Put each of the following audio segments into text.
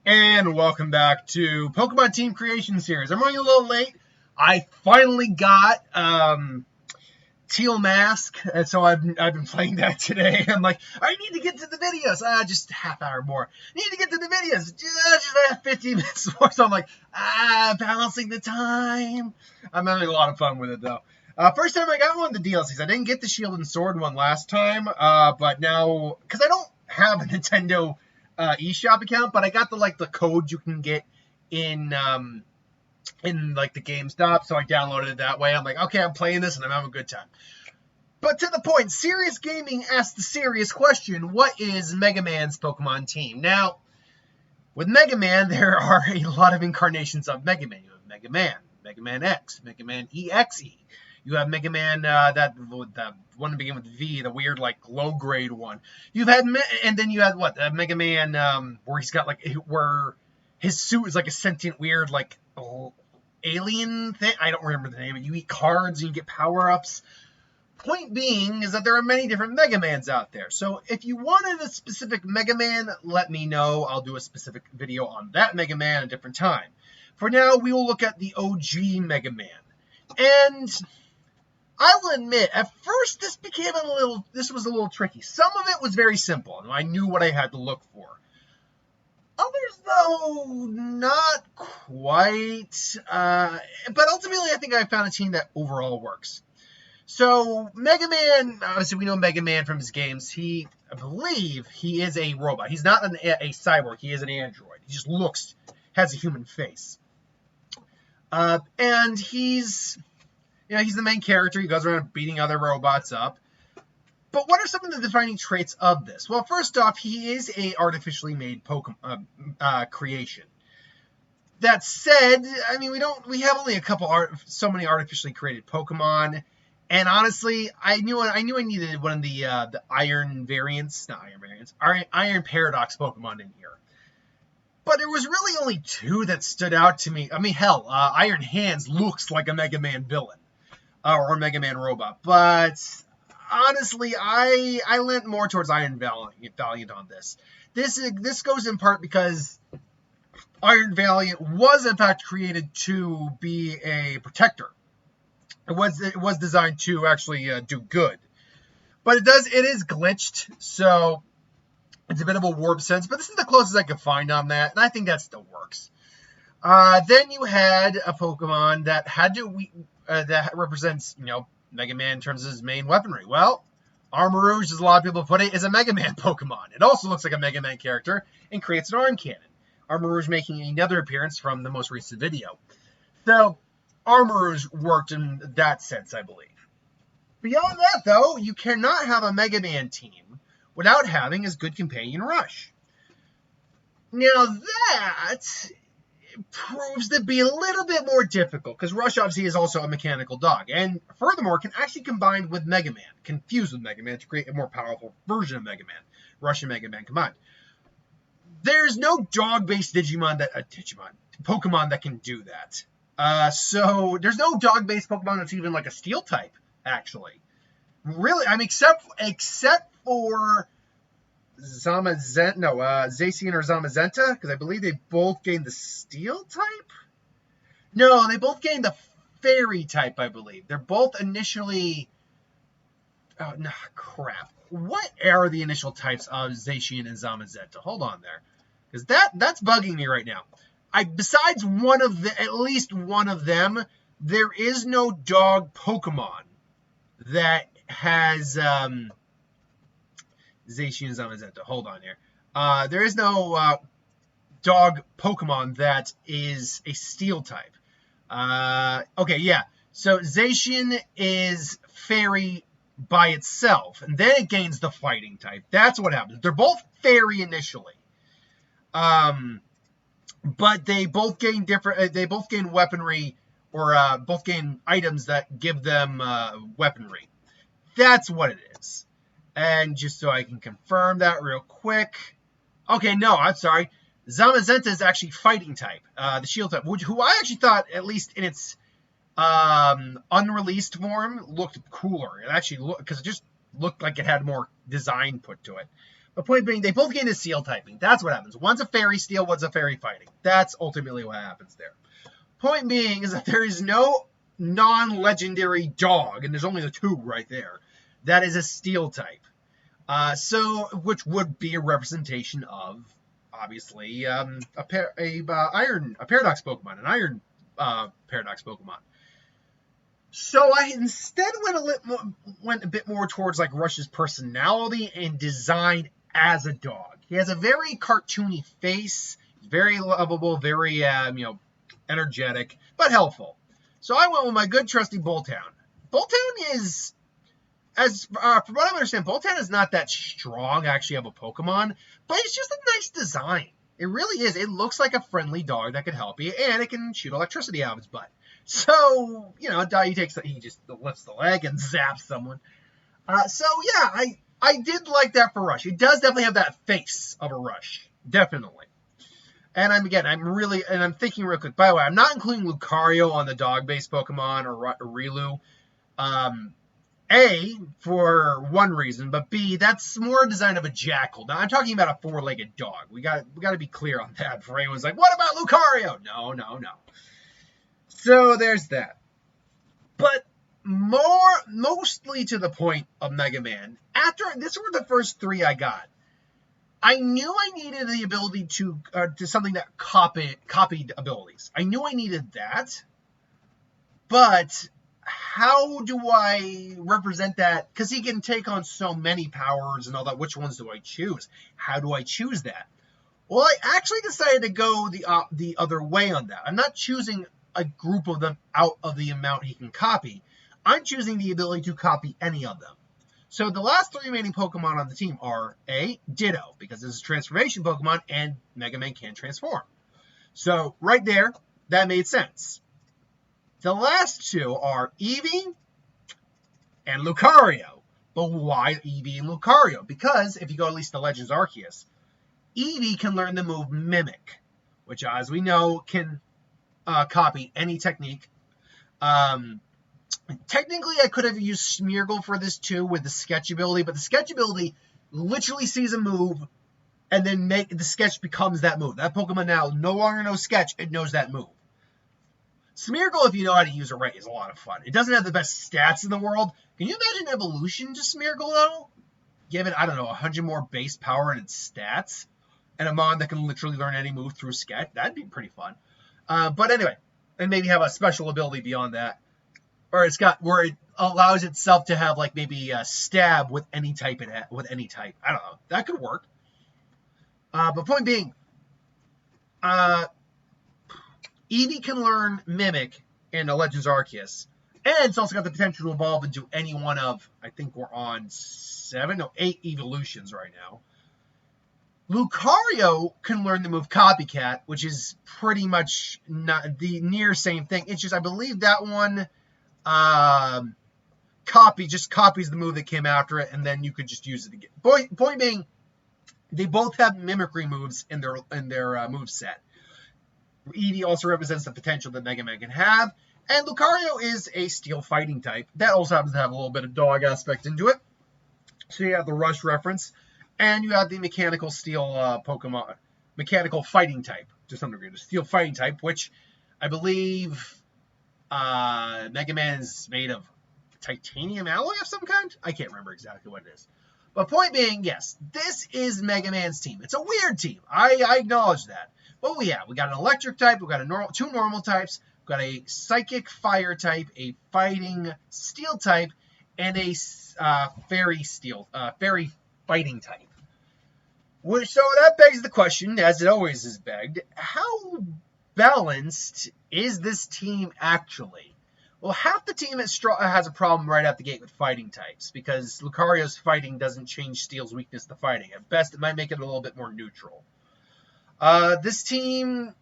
And welcome back to Pokemon Team Creation Series. I'm running a little late. I finally got Teal Mask, and so I've been playing that today. I'm like, I need to get to the videos. Just a half hour more. Need to get to the videos. Just 15 minutes more. So I'm like, balancing the time. I'm having a lot of fun with it though. First time I got one of the DLCs. I didn't get the Shield and Sword one last time, but now because I don't have a Nintendo eShop account, but I got the code you can get in the GameStop, so I downloaded it that way. I'm like, okay, I'm playing this and I'm having a good time. But to the point, Serious Gaming asked the serious question: what is Mega Man's Pokemon team? Now, with Mega Man, there are a lot of incarnations of Mega Man. You have Mega Man, Mega Man X, Mega Man EXE. You have Mega Man, the one to begin with V, the weird, low grade one. You've had, and then you had Mega Man, where he's got, where his suit is like a sentient, weird, alien thing. I don't remember the name. You eat cards and you get power ups. Point being is that there are many different Mega Mans out there. So if you wanted a specific Mega Man, let me know. I'll do a specific video on that Mega Man at a different time. For now, we will look at the OG Mega Man. And I'll admit, at first this was a little tricky. Some of it was very simple, and I knew what I had to look for. Others, though, not quite. But ultimately, I think I found a team that overall works. So, Mega Man, obviously we know Mega Man from his games. I believe he is a robot. He's not a cyborg. He is an android. He just has a human face. And he's the main character. He goes around beating other robots up. But what are some of the defining traits of this? Well, first off, he is a artificially made Pokemon creation. That said, I mean, we have only so many artificially created Pokemon. And honestly, I knew I needed one of the Iron Paradox Pokemon in here. But there was really only two that stood out to me. I mean, hell, Iron Hands looks like a Mega Man villain. Or Mega Man robot. But honestly, I leant more towards Iron Valiant on this. This goes in part because Iron Valiant was in fact created to be a protector. It was designed to actually do good. But it is glitched, so it's a bit of a warp sense. But this is the closest I could find on that, and I think that still works. Then you had a Pokemon that that represents, Mega Man in terms of his main weaponry. Well, Armarouge, as a lot of people put it, is a Mega Man Pokemon. It also looks like a Mega Man character and creates an arm cannon. Armarouge making another appearance from the most recent video. So, Armarouge worked in that sense, I believe. Beyond that, though, you cannot have a Mega Man team without having his good companion Rush. Now that proves to be a little bit more difficult, because Rush obviously is also a mechanical dog, and furthermore can actually combine with Mega Man, confused with Mega Man to create a more powerful version of Mega Man. Rush and Mega Man combined. There's no dog-based Pokemon that can do that. So there's no dog-based Pokemon that's even like a Steel type, actually. Really, I mean, except for Zacian or Zamazenta, because I believe they both gained the Steel type? No, they both gained the Fairy type, I believe. They're both initially... Oh, no, crap. What are the initial types of Zacian and Zamazenta? Hold on there. Because that's bugging me right now. Besides at least one of them, there is no dog Pokemon that has... Zacian and Zamazenta. Hold on here. There is no dog Pokemon that is a Steel type. Okay, yeah. So Zacian is Fairy by itself, and then it gains the Fighting type. That's what happens. They're both Fairy initially. But they both gain they both gain weaponry, or both gain items that give them weaponry. That's what it is. And just so I can confirm that real quick. Okay, no, I'm sorry. Zamazenta is actually Fighting type, the Shield type, who I actually thought, at least in its unreleased form, looked cooler. It actually because it just looked like it had more design put to it. The point being, they both gain a steel typing. That's what happens. One's a fairy steel, one's a fairy fighting. That's ultimately what happens there. Point being is that there is no non-legendary dog, and there's only the 2 right there, that is a steel type. Which would be a representation of, obviously, a Paradox Pokemon, an Iron Paradox Pokemon. So I instead went a bit more towards like Rush's personality and design as a dog. He has a very cartoony face, very lovable, very energetic, but helpful. So I went with my good trusty Bolthound. Bolthound is, from what I understand, Bolthound is not that strong actually of a Pokemon, but it's just a nice design. It really is. It looks like a friendly dog that can help you, and it can shoot electricity out of its butt. So, he just lifts the leg and zaps someone. I did like that for Rush. It does definitely have that face of a Rush. Definitely. And I'm thinking real quick, by the way, I'm not including Lucario on the dog-based Pokemon or Riolu. A, for one reason, but B, that's more a design of a jackal. Now, I'm talking about a 4-legged dog. We got to be clear on that before anyone's like, what about Lucario? No. So there's that. But mostly to the point of Mega Man, this were the first 3 I got. I knew I needed the ability to something that copied abilities. I knew I needed that, but how do I represent that? Because he can take on so many powers and all that. Which ones do I choose? How do I choose that? Well, I actually decided to go the other way on that. I'm not choosing a group of them out of the amount he can copy. I'm choosing the ability to copy any of them. So the last 3 remaining Pokemon on the team are A, Ditto, because this is a transformation Pokemon and Mega Man can transform. So right there, that made sense. The last 2 are Eevee and Lucario. But why Eevee and Lucario? Because if you go at least to Legends Arceus, Eevee can learn the move Mimic, which, as we know, can copy any technique. Technically, I could have used Smeargle for this too with the sketch ability, but the sketch ability literally sees a move and then the sketch becomes that move. That Pokemon now no longer knows sketch, it knows that move. Smeargle, if you know how to use it right, is a lot of fun. It doesn't have the best stats in the world. Can you imagine evolution to Smeargle, though? Give it, 100 more base power in its stats, and a Mon that can literally learn any move through sketch. That'd be pretty fun. But anyway, and maybe have a special ability beyond that. Or where it allows itself to have like maybe a stab with any type I don't know. That could work. But point being, Eevee can learn Mimic in Legends Arceus, and it's also got the potential to evolve into any one of, I think we're on 8 evolutions right now. Lucario can learn the move Copycat, which is pretty much not the near same thing. It's just, I believe that one just copies the move that came after it, and then you could just use it again. Point being, they both have mimicry moves in their move set. Eevee also represents the potential that Mega Man can have, and Lucario is a steel fighting type. That also happens to have a little bit of dog aspect into it. So you have the Rush reference, and you have the mechanical steel Pokemon, mechanical fighting type to some degree, the steel fighting type, which I believe Mega Man is made of titanium alloy of some kind. I can't remember exactly what it is. But point being, yes, this is Mega Man's team. It's a weird team. I acknowledge that. But we got an electric type, we got two normal types, we got a psychic fire type, a fighting steel type, and a fairy fighting type. So that begs the question, as it always is begged, how balanced is this team actually? Well, half the team has a problem right out the gate with fighting types, because Lucario's fighting doesn't change Steel's weakness to fighting. At best, it might make it a little bit more neutral. This team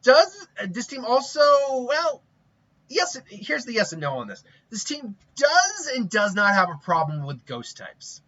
also, well, yes, here's the yes and no on this. This team does and does not have a problem with ghost types.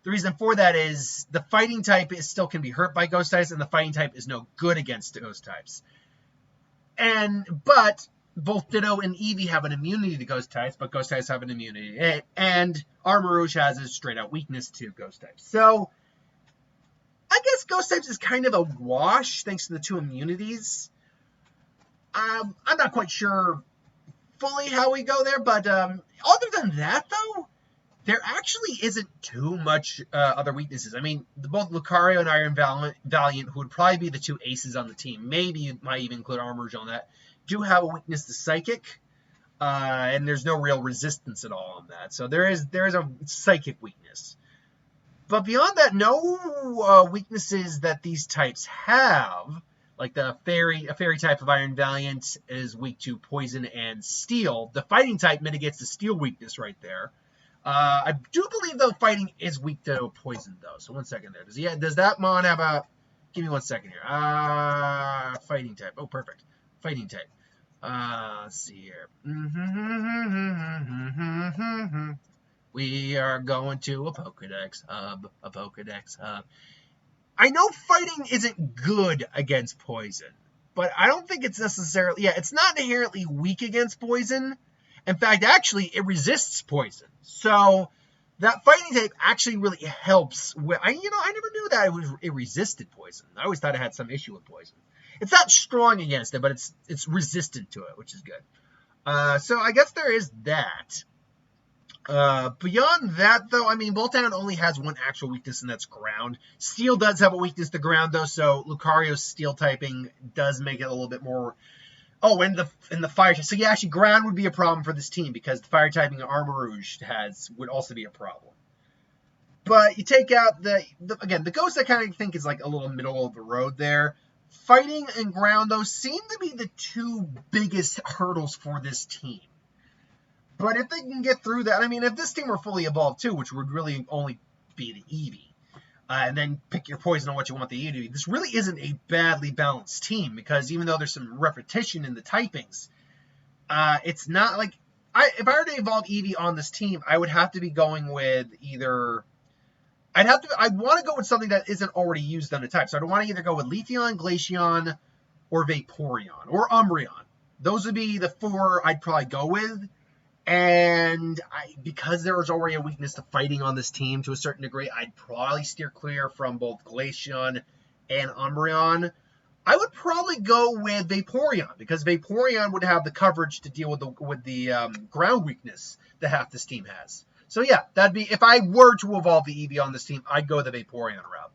The reason for that is the fighting type still can be hurt by ghost types, and the fighting type is no good against ghost types. But both Ditto and Eevee have an immunity to ghost types, but ghost types have an immunity to it, and Armarouge has a straight-out weakness to ghost types. So I guess Ghost types is kind of a wash thanks to the 2 immunities. I'm not quite sure fully how we go there, but other than that, though, there actually isn't too much other weaknesses. I mean, both Lucario and Iron Valiant, who would probably be the 2 aces on the team, maybe you might even include Armourouge on that, do have a weakness to Psychic, and there's no real resistance at all on that. So there is a Psychic weakness. But beyond that, no weaknesses that these types have. Like a fairy type of Iron Valiant is weak to poison and steel. The fighting type mitigates the steel weakness right there. I do believe, though, fighting is weak to poison, though. So 1 second there. Does that mon have a... Give me 1 second here. Fighting type. Oh, perfect. Fighting type. Let's see here. We are going to a Pokedex hub. I know fighting isn't good against poison, but I don't think it's necessarily... Yeah, it's not inherently weak against poison. In fact, actually, it resists poison. So that fighting type actually really helps. I never knew that it resisted poison. I always thought it had some issue with poison. It's not strong against it, but it's resistant to it, which is good. So I guess there is that. Beyond that, though, I mean, Boltund only has 1 actual weakness, and that's ground. Steel does have a weakness to ground, though, so Lucario's steel typing does make it a little bit more... Oh, and the fire type. So yeah, actually, ground would be a problem for this team because the fire typing Armourouge would also be a problem. But you take out the Ghost I kind of think is like a little middle of the road there. Fighting and ground, though, seem to be the 2 biggest hurdles for this team. But if they can get through that, I mean, if this team were fully evolved too, which would really only be the Eevee, and then pick your poison on what you want the Eevee to be, this really isn't a badly balanced team, because even though there's some repetition in the typings, it's not like... if I were to evolve Eevee on this team, I would have to be going with either... I'd want to go with something that isn't already used on the type. So I'd want to either go with Leafeon, Glaceon, or Vaporeon, or Umbreon. Those would be the 4 I'd probably go with. And because there was already a weakness to fighting on this team to a certain degree, I'd probably steer clear from both Glaceon and Umbreon. I would probably go with Vaporeon, because Vaporeon would have the coverage to deal with the ground weakness that half this team has. So yeah, that'd be... If I were to evolve the Eevee on this team, I'd go the Vaporeon route.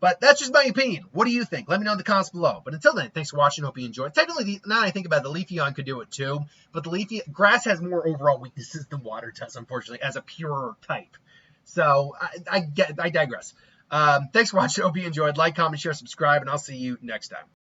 But that's just my opinion. What do you think? Let me know in the comments below. But until then, thanks for watching. Hope you enjoyed. Technically, now that I think about it, the Leafeon could do it too. But the grass has more overall weaknesses than water does, unfortunately, as a pure type. So I digress. Thanks for watching. Hope you enjoyed. Like, comment, share, subscribe, and I'll see you next time.